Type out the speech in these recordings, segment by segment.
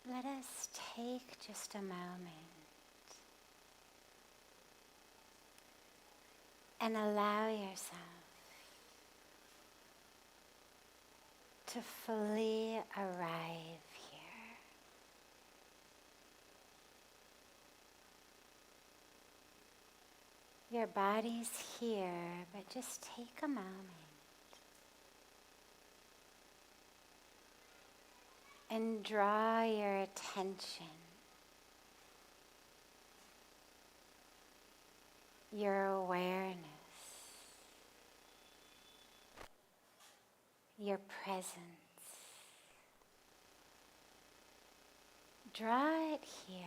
let us take just a moment and allow yourself to fully arrive here. Your body's here, but just take a moment and draw your attention, your awareness, your presence. Draw it here.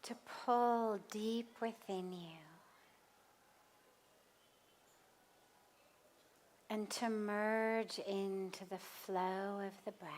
To pull deep within you and to merge into the flow of the breath.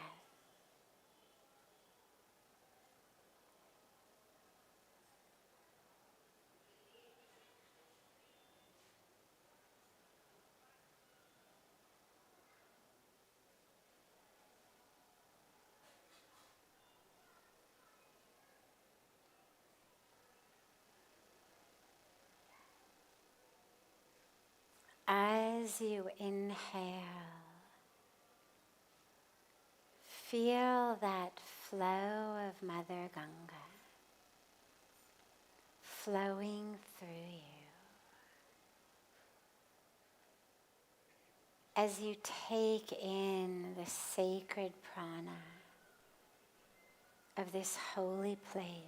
As you inhale, feel that flow of Mother Ganga flowing through you. As you take in the sacred prana of this holy place,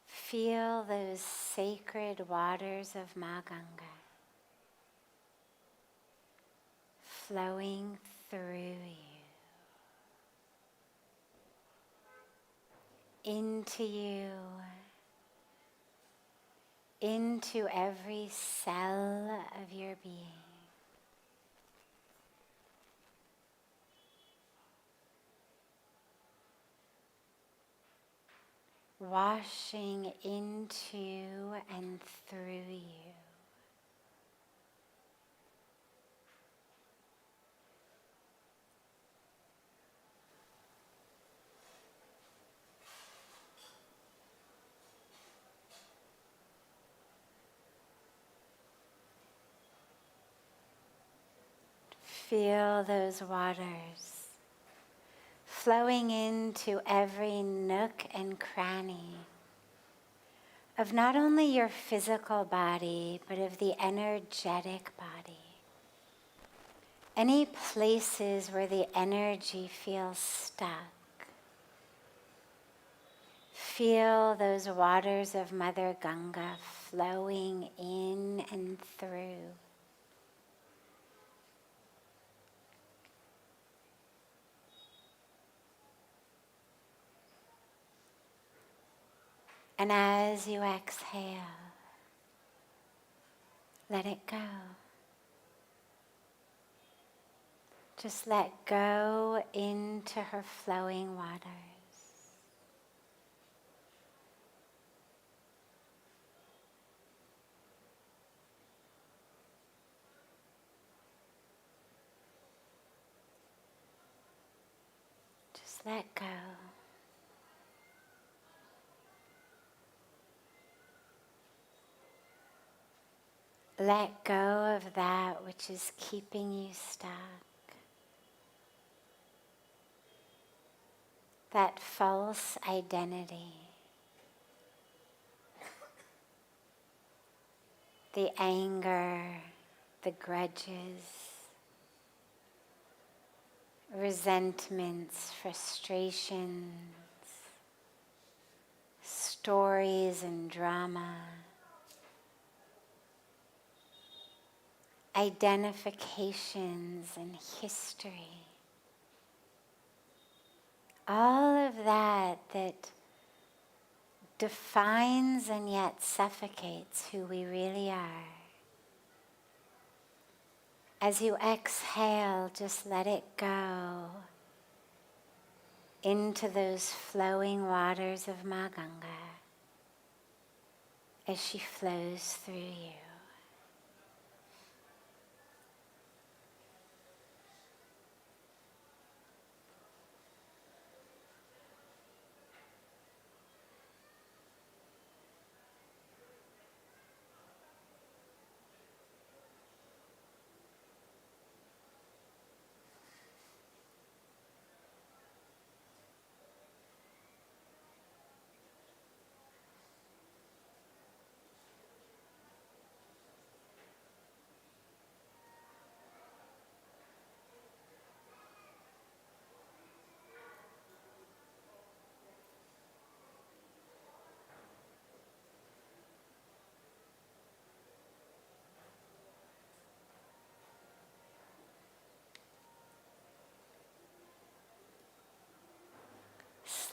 feel those sacred waters of Ma Ganga flowing through you, into you, into every cell of your being. Washing into and through you. Feel those waters flowing into every nook and cranny of not only your physical body, but of the energetic body. Any places where the energy feels stuck, feel those waters of Mother Ganga flowing in and through. And as you exhale, let it go. Just let go into her flowing waters. Just let go. Let go of that which is keeping you stuck. That false identity. The anger, the grudges, resentments, frustrations, stories and drama. identifications and history. All of that defines and yet suffocates who we really are. As you exhale, just let it go into those flowing waters of Ma Ganga as she flows through you.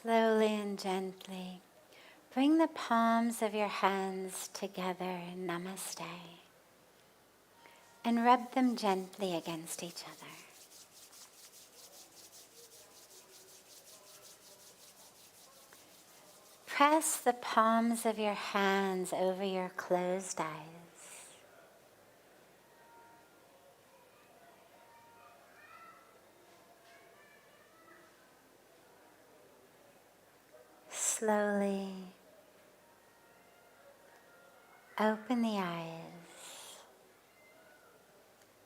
Slowly and gently, bring the palms of your hands together in Namaste and rub them gently against each other. Press the palms of your hands over your closed eyes. Slowly open the eyes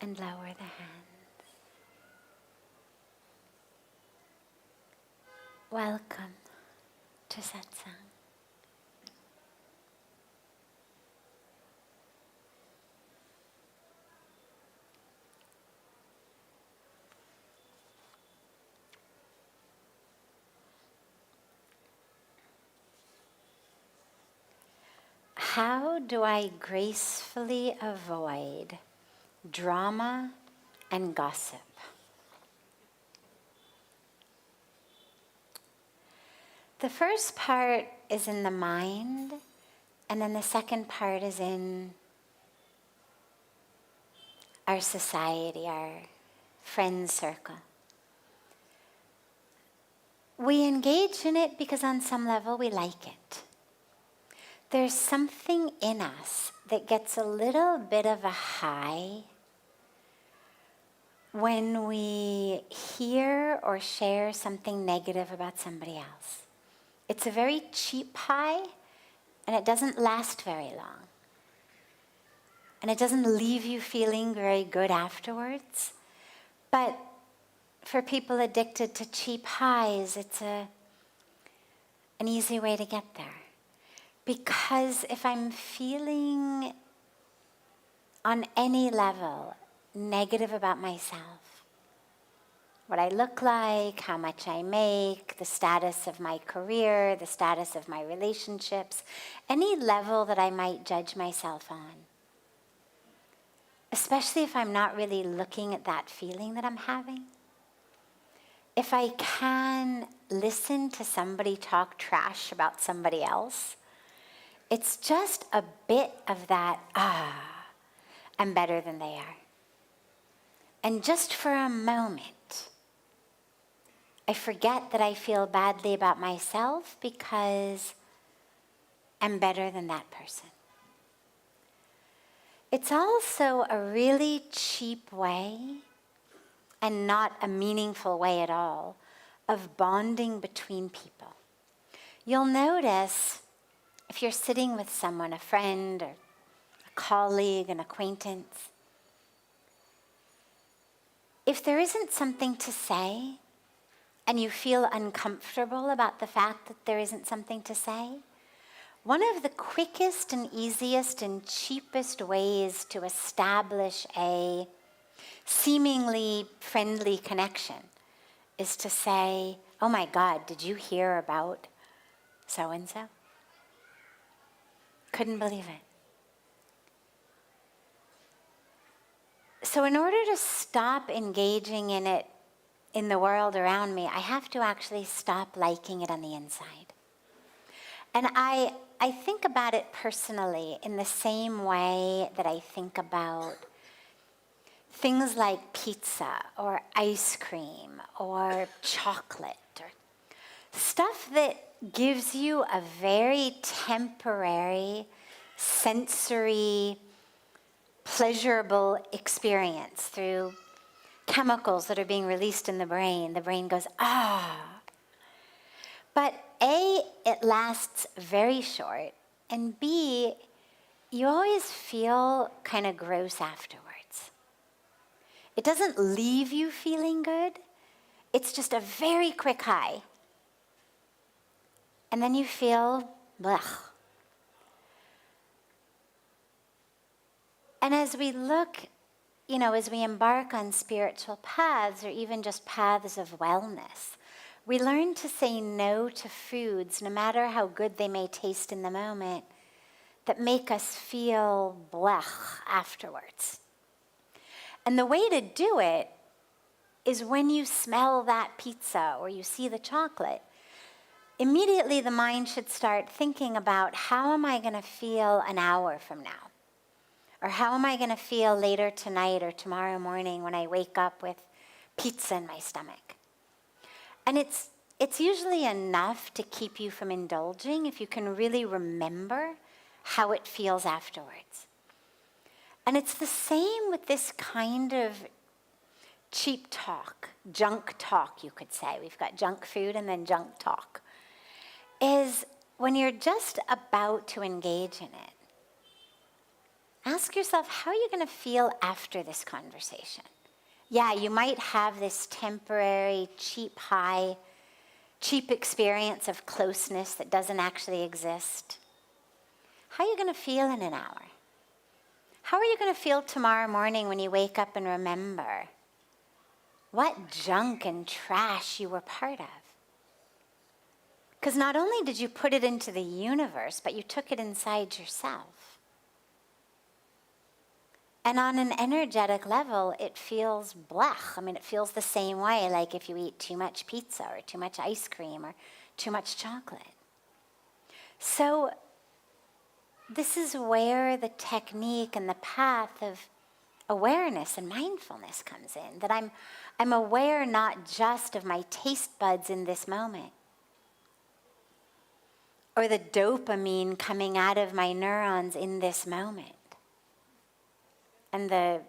and lower the hands. Welcome to Satsang. How do I gracefully avoid drama and gossip? The first part is in the mind, and then the second part is in our society, our friend circle. We engage in it because on some level we like it. There's something in us that gets a little bit of a high when we hear or share something negative about somebody else. It's a very cheap high, and it doesn't last very long. And it doesn't leave you feeling very good afterwards. But for people addicted to cheap highs, it's an easy way to get there. Because if I'm feeling on any level negative about myself, what I look like, how much I make, the status of my career, the status of my relationships, any level that I might judge myself on, especially if I'm not really looking at that feeling that I'm having, if I can listen to somebody talk trash about somebody else, it's just a bit of that, I'm better than they are. And just for a moment, I forget that I feel badly about myself because I'm better than that person. It's also a really cheap way, and not a meaningful way at all, of bonding between people. You'll notice if you're sitting with someone, a friend or a colleague, an acquaintance, if there isn't something to say and you feel uncomfortable about the fact that there isn't something to say, one of the quickest and easiest and cheapest ways to establish a seemingly friendly connection is to say, oh my God, did you hear about so-and-so? Couldn't believe it. So in order to stop engaging in it in the world around me, I have to actually stop liking it on the inside. And I think about it personally in the same way that I think about things like pizza or ice cream or chocolate or stuff that gives you a very temporary, sensory, pleasurable experience through chemicals that are being released in the brain. The brain goes, ah. But A, it lasts very short, and B, you always feel kind of gross afterwards. It doesn't leave you feeling good. It's just a very quick high. And then you feel blech. And as we look, as we embark on spiritual paths or even just paths of wellness, we learn to say no to foods, no matter how good they may taste in the moment, that make us feel blech afterwards. And the way to do it is when you smell that pizza or you see the chocolate, immediately the mind should start thinking about, how am I going to feel an hour from now? Or how am I going to feel later tonight or tomorrow morning when I wake up with pizza in my stomach? And it's usually enough to keep you from indulging if you can really remember how it feels afterwards. And it's the same with this kind of cheap talk, junk talk, you could say. We've got junk food and then junk talk. Is when you're just about to engage in it, ask yourself, how are you going to feel after this conversation? Yeah, you might have this temporary, cheap high, cheap experience of closeness that doesn't actually exist. How are you going to feel in an hour? How are you going to feel tomorrow morning when you wake up and remember what junk and trash you were part of? Because not only did you put it into the universe, but you took it inside yourself. And on an energetic level, it feels blech. I mean, it feels the same way, like if you eat too much pizza or too much ice cream or too much chocolate. So this is where the technique and the path of awareness and mindfulness comes in, that I'm aware not just of my taste buds in this moment, or the dopamine coming out of my neurons in this moment, and the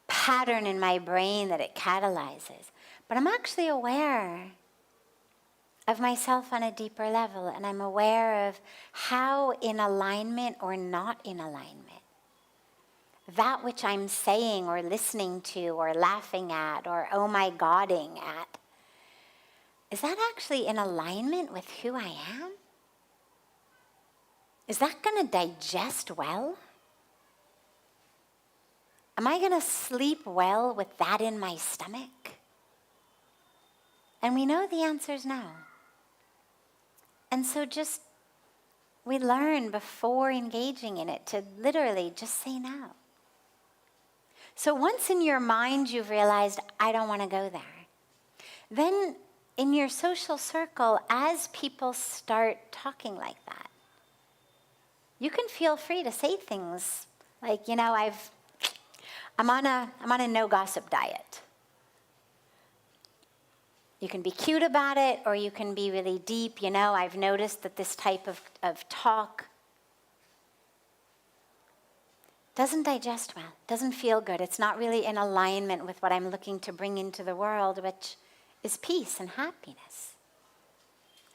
pattern in my brain that it catalyzes. But I'm actually aware of myself on a deeper level, and I'm aware of how in alignment or not in alignment that which I'm saying or listening to or laughing at or oh my godding at, is that actually in alignment with who I am? Is that going to digest well? Am I going to sleep well with that in my stomach? And we know the answer is no. And so we learn before engaging in it to literally just say no. So once in your mind you've realized, I don't want to go there, then in your social circle, as people start talking like that, you can feel free to say things like, I'm on a no gossip diet. You can be cute about it, or you can be really deep. I've noticed that this type of talk doesn't digest well, doesn't feel good. It's not really in alignment with what I'm looking to bring into the world, which is peace and happiness.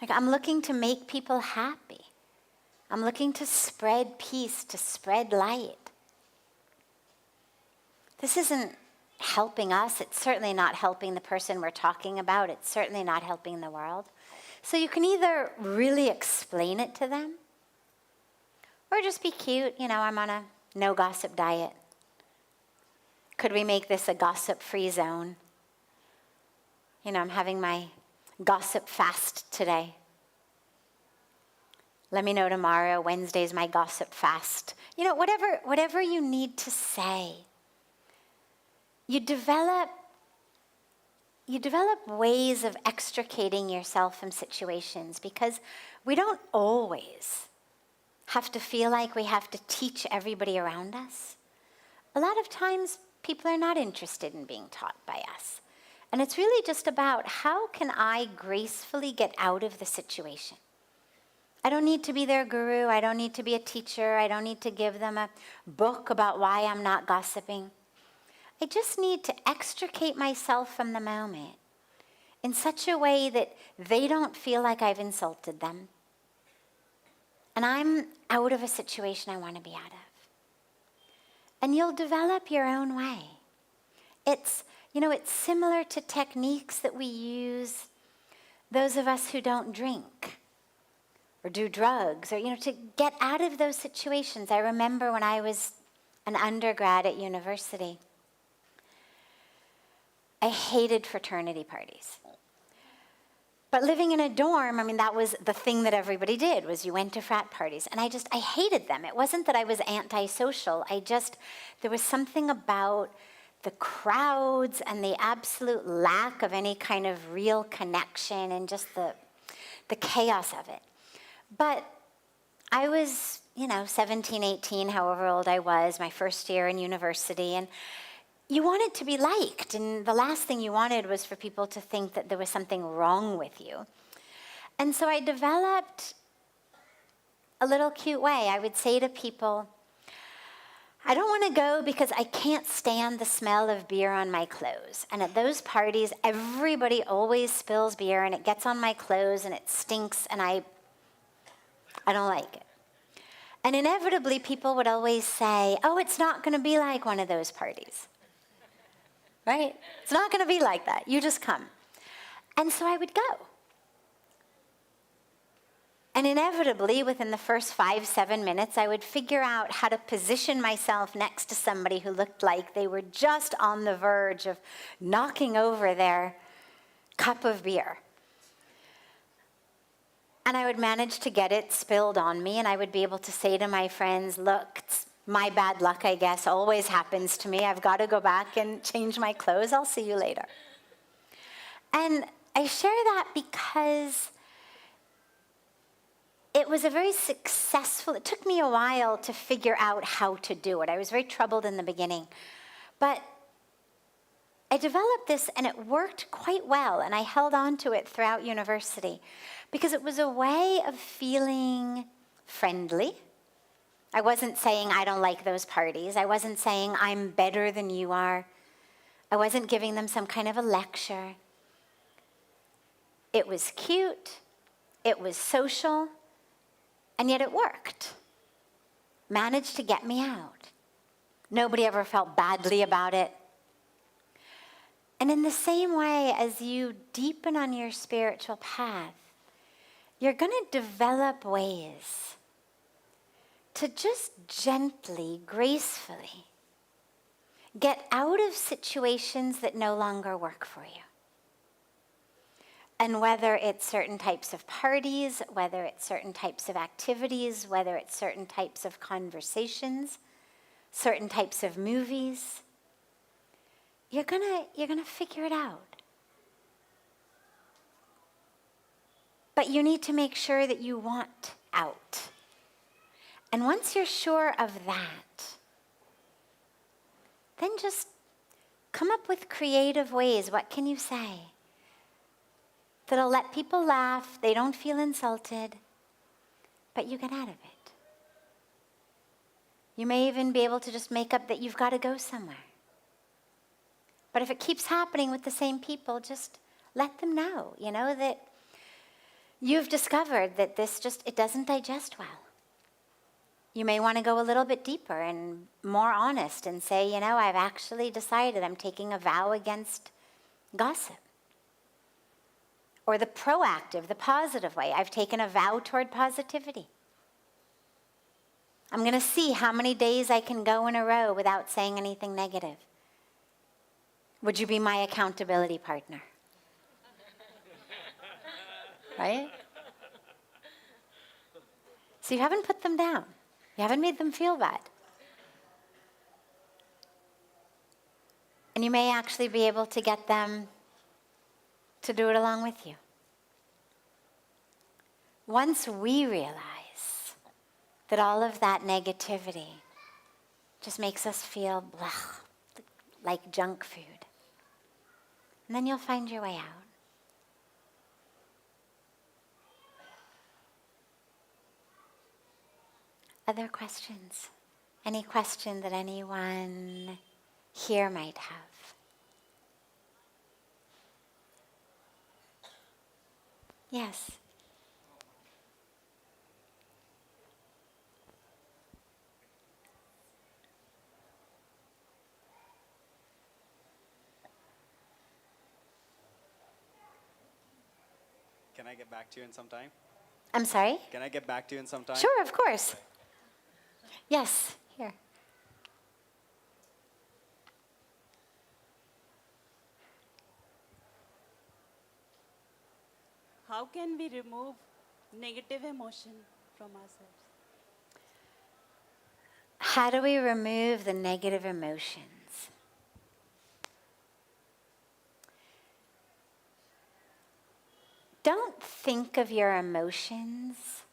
Like, I'm looking to make people happy. I'm looking to spread peace, to spread light. This isn't helping us. It's certainly not helping the person we're talking about. It's certainly not helping the world. So you can either really explain it to them, or just be cute. I'm on a no gossip diet. Could we make this a gossip-free zone? I'm having my gossip fast today. Let me know tomorrow. Wednesday's my gossip fast. You know, whatever you need to say. You develop ways of extricating yourself from situations, because we don't always have to feel like we have to teach everybody around us. A lot of times people are not interested in being taught by us. And it's really just about, how can I gracefully get out of the situation? I don't need to be their guru. I don't need to be a teacher. I don't need to give them a book about why I'm not gossiping. I just need to extricate myself from the moment in such a way that they don't feel like I've insulted them. And I'm out of a situation I want to be out of. And you'll develop your own way. It's similar to techniques that we use, those of us who don't drink or do drugs, or, to get out of those situations. I remember when I was an undergrad at university, I hated fraternity parties. But living in a dorm, that was the thing that everybody did, was you went to frat parties. And I hated them. It wasn't that I was antisocial. There was something about the crowds and the absolute lack of any kind of real connection and just the chaos of it. But I was, 17, 18, however old I was, my first year in university, and you wanted to be liked, and the last thing you wanted was for people to think that there was something wrong with you. And so I developed a little cute way. I would say to people, I don't want to go because I can't stand the smell of beer on my clothes. And at those parties, everybody always spills beer, and it gets on my clothes, and it stinks, and I don't like it. And inevitably, people would always say, oh, it's not going to be like one of those parties. Right? It's not going to be like that. You just come. And so I would go. And inevitably, within the first 5-7 minutes, I would figure out how to position myself next to somebody who looked like they were just on the verge of knocking over their cup of beer. And I would manage to get it spilled on me, and I would be able to say to my friends, look, it's my bad luck, I guess, always happens to me. I've got to go back and change my clothes. I'll see you later. And I share that because it was it took me a while to figure out how to do it. I was very troubled in the beginning. But I developed this, and it worked quite well, and I held on to it throughout university because it was a way of feeling friendly. I wasn't saying I don't like those parties. I wasn't saying I'm better than you are. I wasn't giving them some kind of a lecture. It was cute. It was social. And yet it worked. Managed to get me out. Nobody ever felt badly about it. And in the same way, as you deepen on your spiritual path, you're going to develop ways to just gently, gracefully get out of situations that no longer work for you. And whether it's certain types of parties, whether it's certain types of activities, whether it's certain types of conversations, certain types of movies, you're gonna figure it out. But you need to make sure that you want out. And once you're sure of that, then just come up with creative ways. What can you say that'll let people laugh, they don't feel insulted, but you get out of it? You may even be able to just make up that you've got to go somewhere. But if it keeps happening with the same people, just let them know, that you've discovered that it doesn't digest well. You may want to go a little bit deeper and more honest and say, I've actually decided I'm taking a vow against gossip. Or the proactive, the positive way. I've taken a vow toward positivity. I'm going to see how many days I can go in a row without saying anything negative. Would you be my accountability partner? Right? So you haven't put them down. You haven't made them feel bad. And you may actually be able to get them to do it along with you. Once we realize that all of that negativity just makes us feel blah, like junk food, and then you'll find your way out. Other questions? Any question that anyone here might have? Yes. Can I get back to you in some time? I'm sorry? Can I get back to you in some time? Sure, of course. Yes, here. How can we remove negative emotion from ourselves? How do we remove the negative emotions? Don't think of your emotions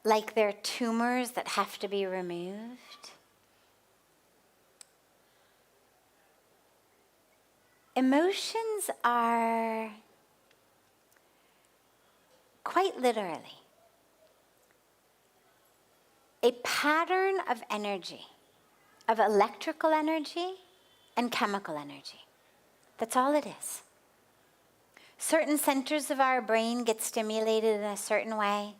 like they're tumors that have to be removed. Emotions are quite literally a pattern of energy, of electrical energy and chemical energy. That's all it is. Certain centers of our brain get stimulated in a certain way.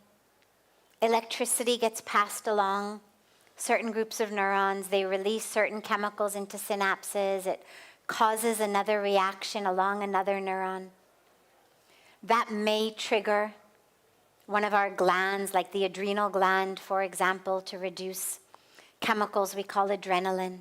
Electricity gets passed along certain groups of neurons. They release certain chemicals into synapses. It causes another reaction along another neuron. That may trigger one of our glands, like the adrenal gland, for example, to reduce chemicals we call adrenaline.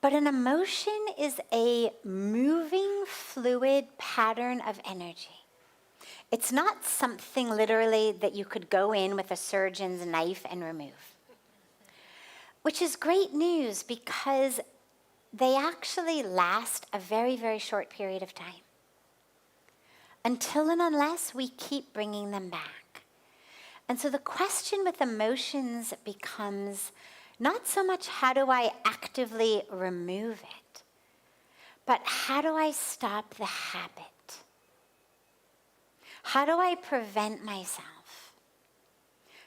But an emotion is a moving, fluid pattern of energy. It's not something literally that you could go in with a surgeon's knife and remove. Which is great news because they actually last a very, very short period of time. Until and unless we keep bringing them back. And so the question with emotions becomes not so much how do I actively remove it, but how do I stop the habit? How do I prevent myself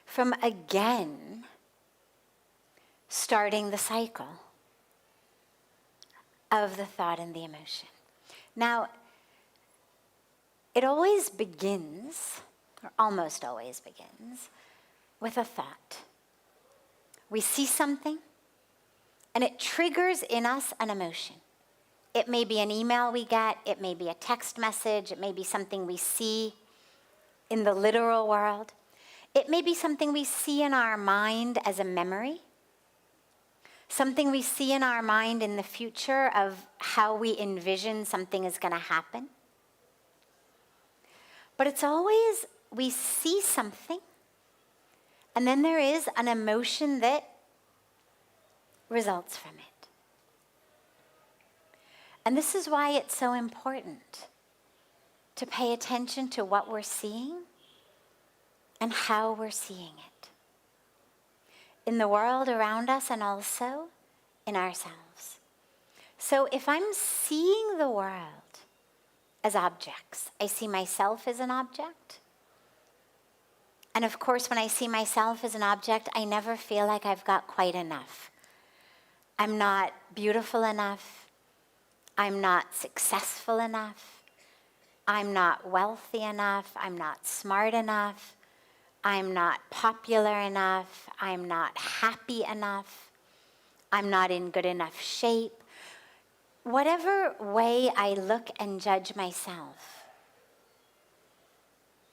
from again starting the cycle of the thought and the emotion? Now, it always begins, or almost always begins, with a thought. We see something, and it triggers in us an emotion. It may be an email we get, it may be a text message, it may be something we see in the literal world. It may be something we see in our mind as a memory, something we see in our mind in the future of how we envision something is going to happen. But it's always, we see something, and then there is an emotion that results from it. And this is why it's so important to pay attention to what we're seeing and how we're seeing it. In the world around us and also in ourselves. So if I'm seeing the world as objects, I see myself as an object. And of course, when I see myself as an object, I never feel like I've got quite enough. I'm not beautiful enough. I'm not successful enough. I'm not wealthy enough. I'm not smart enough. I'm not popular enough. I'm not happy enough. I'm not in good enough shape. Whatever way I look and judge myself,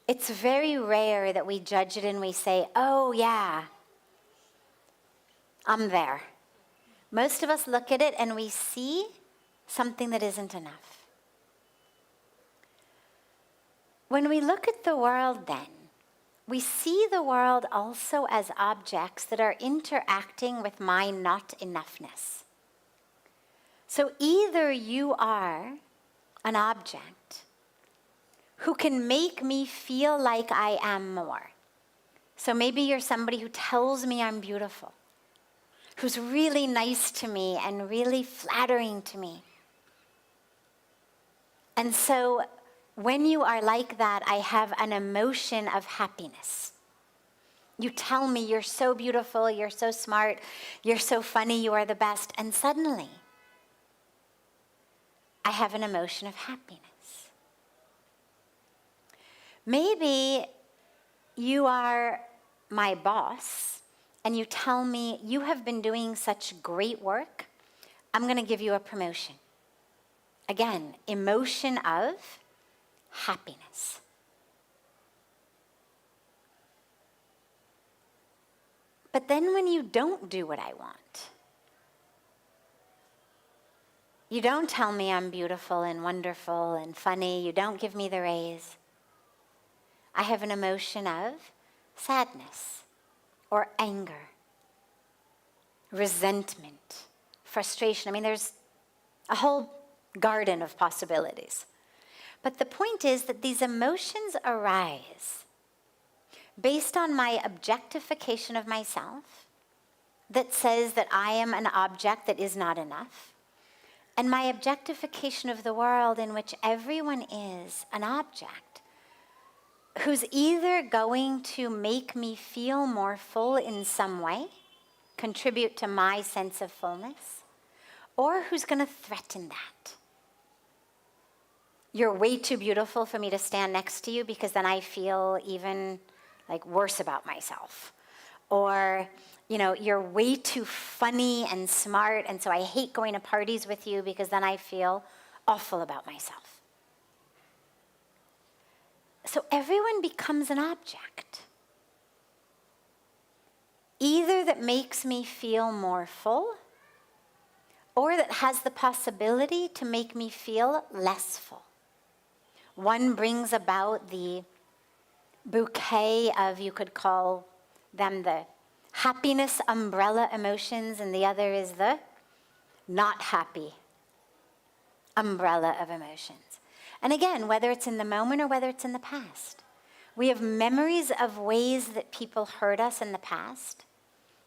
it's very rare that we judge it and we say, oh yeah, I'm there. Most of us look at it and we see something that isn't enough. when we look at the world then, we see the world also as objects that are interacting with my not enoughness. So either you are an object who can make me feel like I am more. So maybe you're somebody who tells me I'm beautiful, who's really nice to me and really flattering to me. And so when you are like that, I have an emotion of happiness. You tell me you're so beautiful, you're so smart, you're so funny, you are the best. And suddenly, I have an emotion of happiness. Maybe you are my boss and you tell me you have been doing such great work, I'm going to give you a promotion. Again, emotion of happiness. But then when you don't do what I want, you don't tell me I'm beautiful and wonderful and funny, you don't give me the raise, I have an emotion of sadness or anger, resentment, frustration. I mean, there's a whole garden of possibilities. But the point is that these emotions arise based on my objectification of myself that says that I am an object that is not enough, and my objectification of the world in which everyone is an object who's either going to make me feel more full in some way, contribute to my sense of fullness, or who's going to threaten that. You're way too beautiful for me to stand next to you because then I feel even like worse about myself. Or, you're way too funny and smart, and so I hate going to parties with you because then I feel awful about myself. So everyone becomes an object, either that makes me feel more full or that has the possibility to make me feel less full. One brings about the bouquet of, you could call them the happiness umbrella emotions, and the other is the not happy umbrella of emotions. And again, whether it's in the moment or whether it's in the past, we have memories of ways that people hurt us in the past.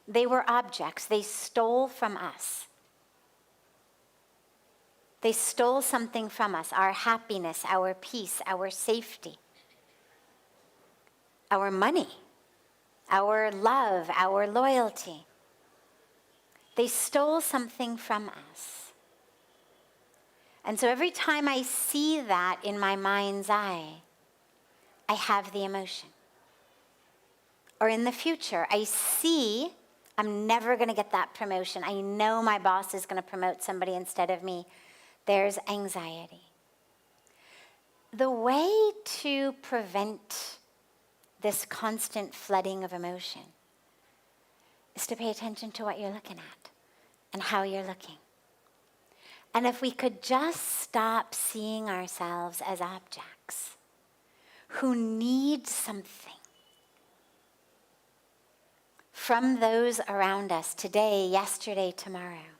They were objects. They stole from us. They stole something from us, our happiness, our peace, our safety, our money, our love, our loyalty. They stole something from us. And so every time I see that in my mind's eye, I have the emotion. Or in the future, I see I'm never going to get that promotion. I know my boss is going to promote somebody instead of me. There's anxiety. The way to prevent this constant flooding of emotion is to pay attention to what you're looking at and how you're looking. And if we could just stop seeing ourselves as objects who need something from those around us today, yesterday, tomorrow,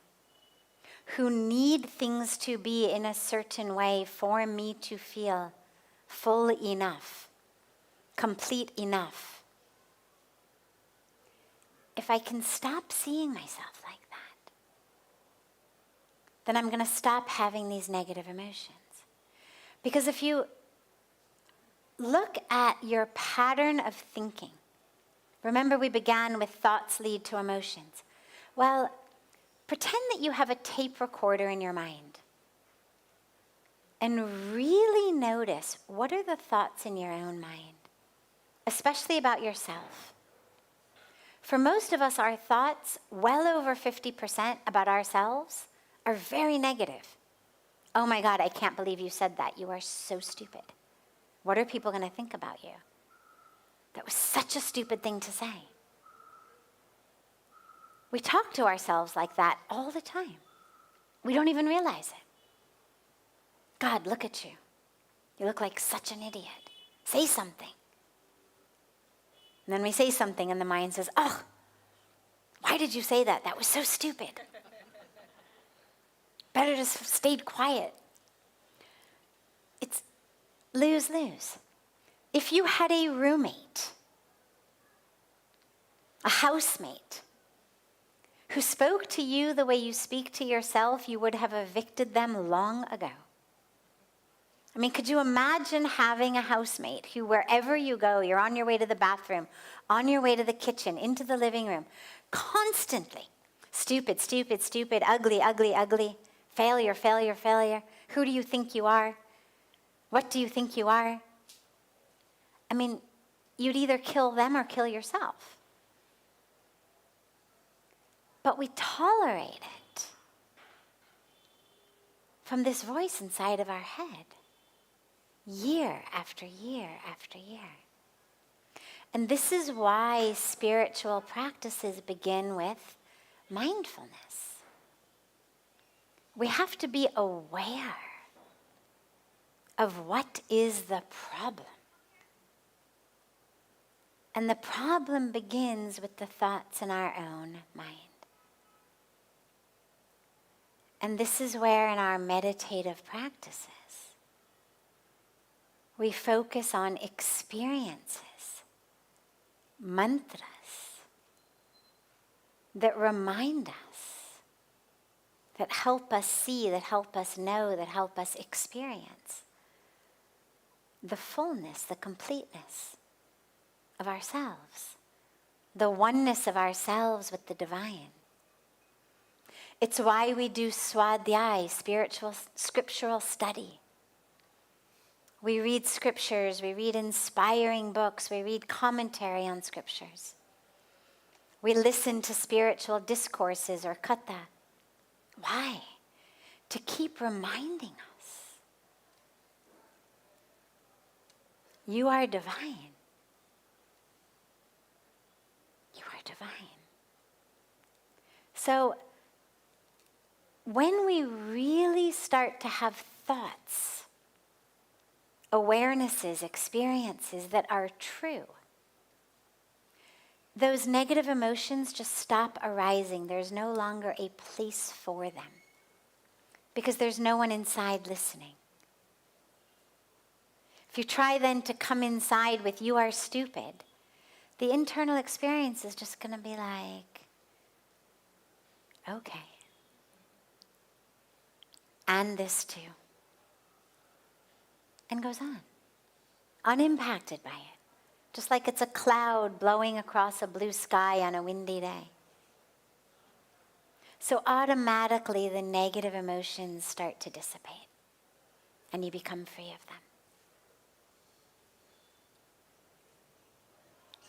who need things to be in a certain way for me to feel full enough, complete enough. If I can stop seeing myself like that, then I'm going to stop having these negative emotions. Because if you look at your pattern of thinking, remember we began with thoughts lead to emotions. Well, pretend that you have a tape recorder in your mind and really notice what are the thoughts in your own mind, especially about yourself. For most of us, our thoughts, well over 50% about ourselves, are very negative. Oh my God, I can't believe you said that. You are so stupid. What are people going to think about you? That was such a stupid thing to say. We talk to ourselves like that all the time. We don't even realize it. God, look at you. You look like such an idiot. Say something. And then we say something and the mind says, oh, why did you say that? That was so stupid. Better just stayed quiet. It's lose-lose. If you had a roommate, a housemate, who spoke to you the way you speak to yourself, you would have evicted them long ago. I mean, could you imagine having a housemate who, wherever you go, you're on your way to the bathroom, on your way to the kitchen, into the living room, constantly, stupid, stupid, stupid, ugly, ugly, ugly, failure, failure, failure, who do you think you are? What do you think you are? I mean, you'd either kill them or kill yourself. But we tolerate it from this voice inside of our head, year after year after year. And this is why spiritual practices begin with mindfulness. We have to be aware of what is the problem. And the problem begins with the thoughts in our own mind. And this is where in our meditative practices, we focus on experiences, mantras, that remind us, that help us see, that help us know, that help us experience the fullness, the completeness of ourselves, the oneness of ourselves with the divine. It's why we do swadhyay, spiritual, scriptural study. We read scriptures, we read inspiring books, we read commentary on scriptures. We listen to spiritual discourses or katha. Why? To keep reminding us. You are divine. You are divine. So, when we really start to have thoughts, awarenesses, experiences that are true, those negative emotions just stop arising. There's no longer a place for them because there's no one inside listening. If you try then to come inside with "you are stupid," the internal experience is just going to be like, okay. And this too. And goes on, unimpacted by it. Just like it's a cloud blowing across a blue sky on a windy day. So automatically the negative emotions start to dissipate and you become free of them.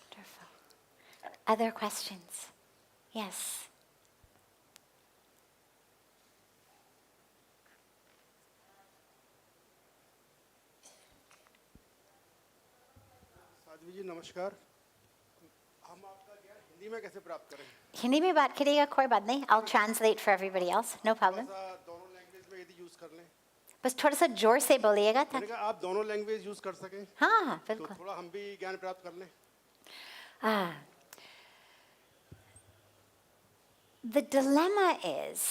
Wonderful. Other questions? Yes. Sadhvi जी नमस्कार। हम आपका ज्ञान हिंदी में कैसे प्राप्त करें? हिंदी में बात करिएगा, कोई बात नहीं. I'll translate for everybody else. No problem. थोड़ा सा दोनों लैंग्वेज में यदि यूज कर लें। बस थोड़ा सा जोर से बोलिएगा मैंने ताकि. कहा आप दोनों लैंग्वेज यूज कर सकें। हाँ, तो बिल्कुल. थोड़ा हम भी ज्ञान प्राप्त कर लें। The dilemma is,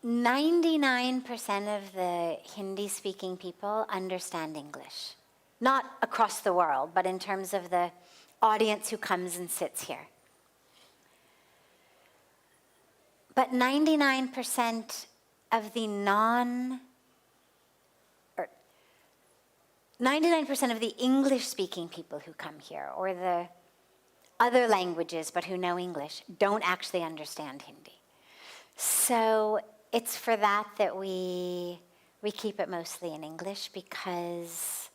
99% of the Hindi-speaking people understand English. Not across the world, but in terms of the audience who comes and sits here. But 99% of the 99% of the English-speaking people who come here, or the other languages but who know English, don't actually understand Hindi. So it's for that we keep it mostly in English, because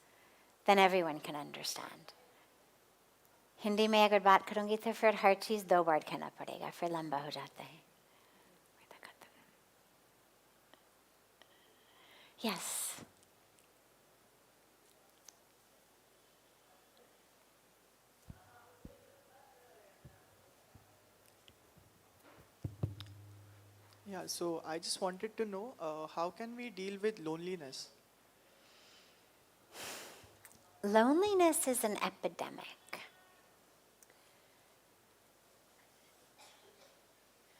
then everyone can understand. Hindi में अगर बात करूँगी तो फिर हर चीज़ दो बार कहना पड़ेगा, फिर लंबा हो जाता है. Yes. Yeah, so I just wanted to know how can we deal with loneliness? Loneliness is an epidemic.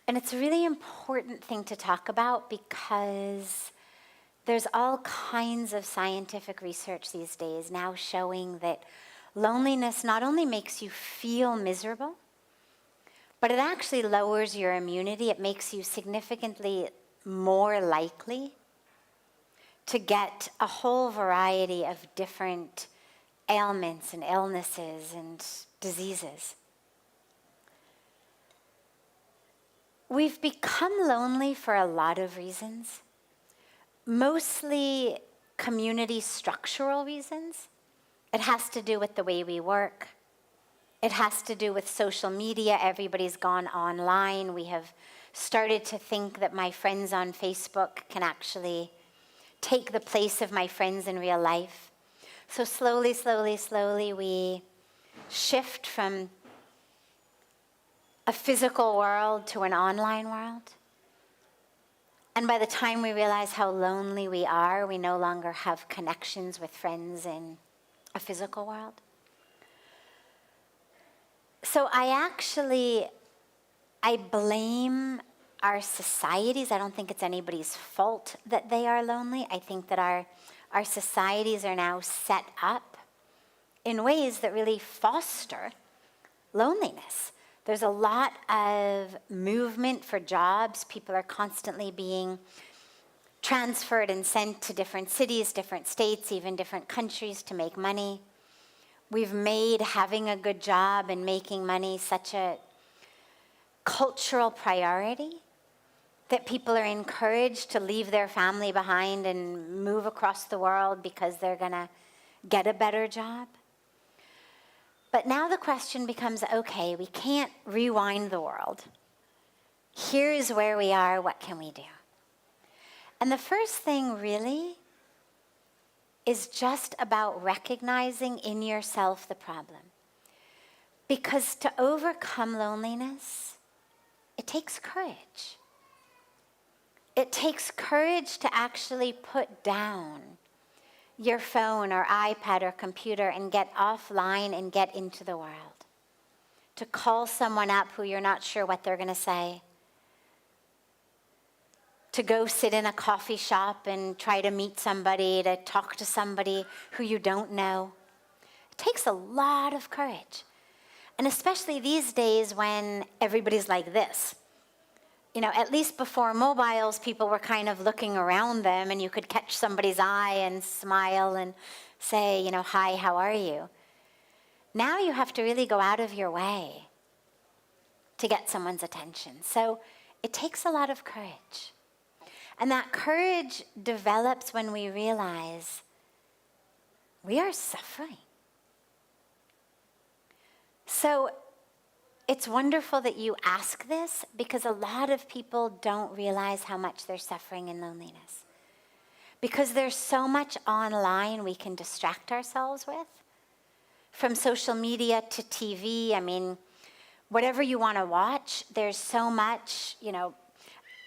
And it's a really important thing to talk about because there's all kinds of scientific research these days now showing that loneliness not only makes you feel miserable, but it actually lowers your immunity. It makes you significantly more likely to get a whole variety of different ailments and illnesses and diseases. We've become lonely for a lot of reasons, mostly community structural reasons. It has to do with the way we work. It has to do with social media. Everybody's gone online. We have started to think that my friends on Facebook can actually take the place of my friends in real life. So slowly, we shift from a physical world to an online world. And by the time we realize how lonely we are, we no longer have connections with friends in a physical world. So I blame our societies. I don't think it's anybody's fault that they are lonely. I think that our societies are now set up in ways that really foster loneliness. There's a lot of movement for jobs. People are constantly being transferred and sent to different cities, different states, even different countries to make money. We've made having a good job and making money such a cultural priority that people are encouraged to leave their family behind and move across the world because they're going to get a better job. But now the question becomes, okay, we can't rewind the world. Here's where we are, what can we do? And the first thing really is just about recognizing in yourself the problem. Because to overcome loneliness, it takes courage. It takes courage to actually put down your phone or iPad or computer and get offline and get into the world. To call someone up who you're not sure what they're going to say. To go sit in a coffee shop and try to meet somebody, to talk to somebody who you don't know. It takes a lot of courage. And especially these days when everybody's like this. You know, at least before mobiles, people were kind of looking around them and you could catch somebody's eye and smile and say, you know, hi, how are you? Now you have to really go out of your way to get someone's attention. So it takes a lot of courage. And that courage develops when we realize we are suffering. So it's wonderful that you ask this because a lot of people don't realize how much they're suffering in loneliness. Because there's so much online we can distract ourselves with. From social media to TV, I mean, whatever you want to watch, there's so much, you know.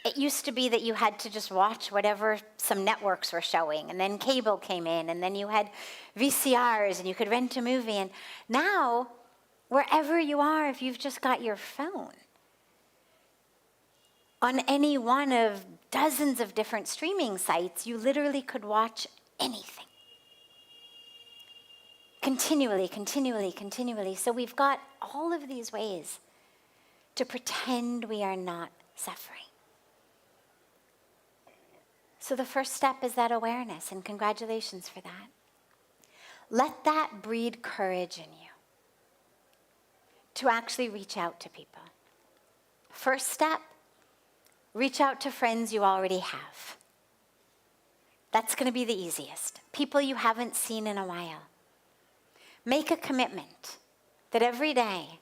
It used to be that you had to just watch whatever some networks were showing, and then cable came in, and then you had VCRs, and you could rent a movie. And now, wherever you are, if you've just got your phone, on any one of dozens of different streaming sites, you literally could watch anything. Continually. So we've got all of these ways to pretend we are not suffering. So the first step is that awareness, and congratulations for that. Let that breed courage in you to actually reach out to people. First step, reach out to friends you already have. That's going to be the easiest. People you haven't seen in a while. Make a commitment that every day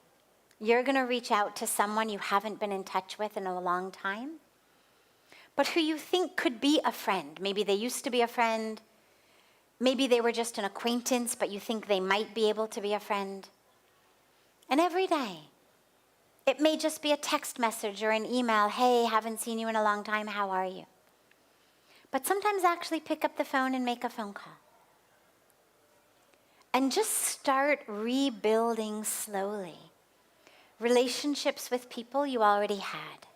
you're going to reach out to someone you haven't been in touch with in a long time, but who you think could be a friend. Maybe they used to be a friend. Maybe they were just an acquaintance, but you think they might be able to be a friend. And every day, It may just be a text message or an email. Hey, haven't seen you in a long time. How are you? But sometimes actually pick up the phone and make a phone call. And just start rebuilding slowly relationships with people you already had.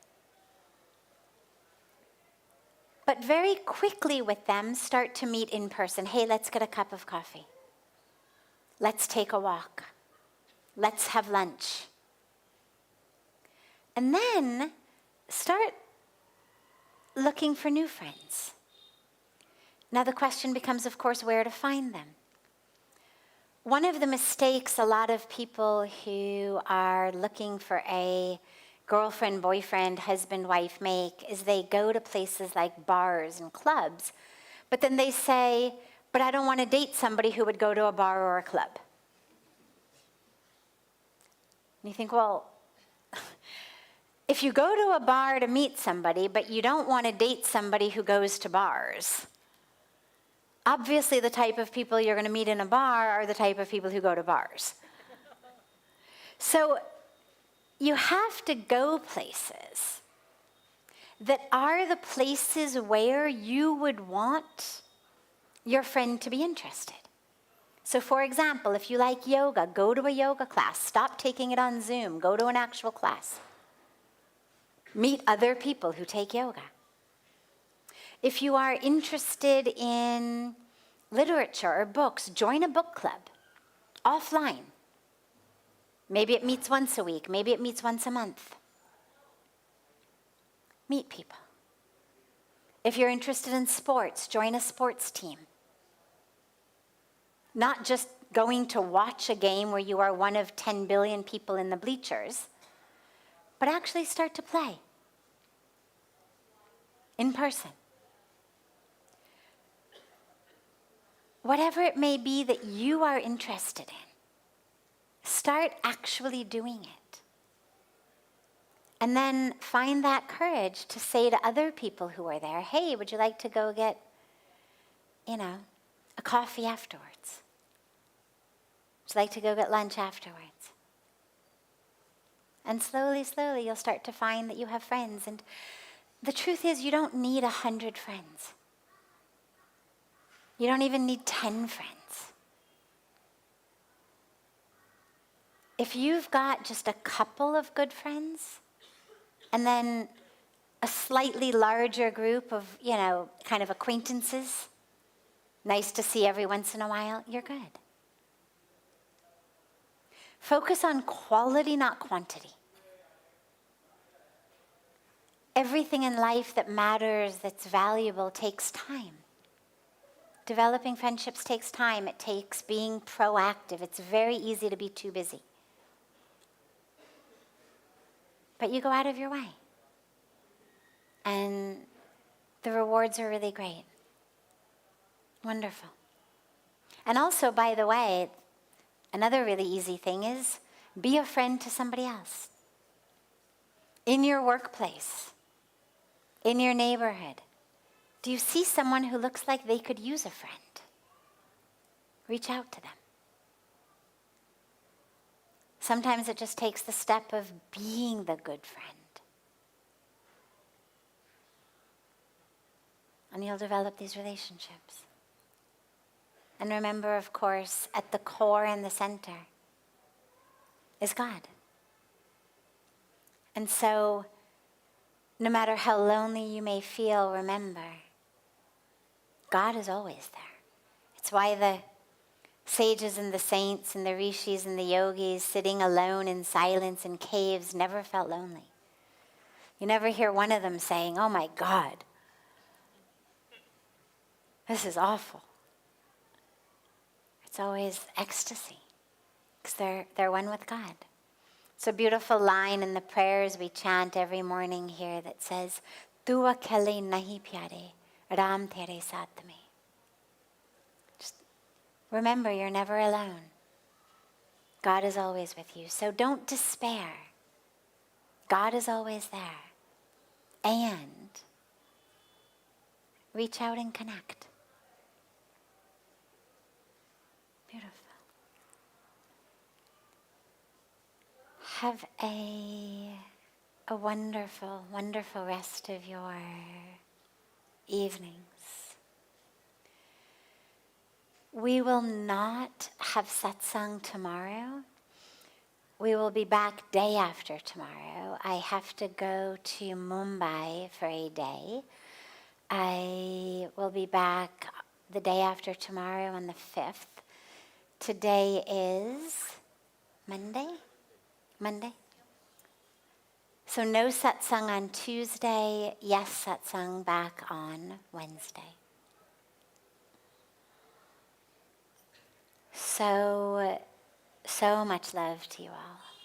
But very quickly with them, start to meet in person. Hey, let's get a cup of coffee. Let's take a walk. Let's have lunch. And then start looking for new friends. Now the question becomes, of course, where to find them. One of the mistakes a lot of people who are looking for a girlfriend, boyfriend, husband, wife make is they go to places like bars and clubs, but then they say, but I don't want to date somebody who would go to a bar or a club. And you think, well, if you go to a bar to meet somebody, but you don't want to date somebody who goes to bars, obviously the type of people you're going to meet in a bar are the type of people who go to bars. So you have to go places that are the places where you would want your friend to be interested. So for example, if you like yoga, go to a yoga class. Stop taking it on Zoom. Go to an actual class. Meet other people who take yoga. If you are interested in literature or books, join a book club offline. Maybe it meets once a week. Maybe it meets once a month. Meet people. If you're interested in sports, join a sports team. Not just going to watch a game where you are one of 10 billion people in the bleachers, but actually start to play in person. Whatever it may be that you are interested in, start actually doing it. And then find that courage to say to other people who are there, hey, would you like to go get, a coffee afterwards? Would you like to go get lunch afterwards? And slowly, slowly, you'll start to find that you have friends. And the truth is, you don't need 100 friends. You don't even need 10 friends. If you've got just a couple of good friends, and then a slightly larger group of, kind of acquaintances, nice to see every once in a while, you're good. Focus on quality, not quantity. Everything in life that matters, that's valuable, takes time. Developing friendships takes time. It takes being proactive. It's very easy to be too busy. But you go out of your way. And the rewards are really great. Wonderful. And also, by the way, another really easy thing is be a friend to somebody else. In your workplace, in your neighborhood, do you see someone who looks like they could use a friend? Reach out to them. Sometimes it just takes the step of being the good friend. And you'll develop these relationships. And remember, of course, at the core and the center is God. And so, no matter how lonely you may feel, remember, God is always there. It's why the sages and the saints and the rishis and the yogis sitting alone in silence in caves never felt lonely. You never hear one of them saying, oh my God, this is awful. It's always ecstasy, because they're one with God. It's a beautiful line in the prayers we chant every morning here that says, Tu akale nahi pyare, Ram tere saath mein. Just remember, you're never alone. God is always with you. So don't despair. God is always there. And reach out and connect. Beautiful. Have a wonderful, wonderful rest of your evenings. We will not have satsang tomorrow. We will be back day after tomorrow. I have to go to Mumbai for a day. I will be back the day after tomorrow on the 5th. Today is Monday? Monday? So no satsang on Tuesday, yes satsang back on Wednesday. So much love to you all.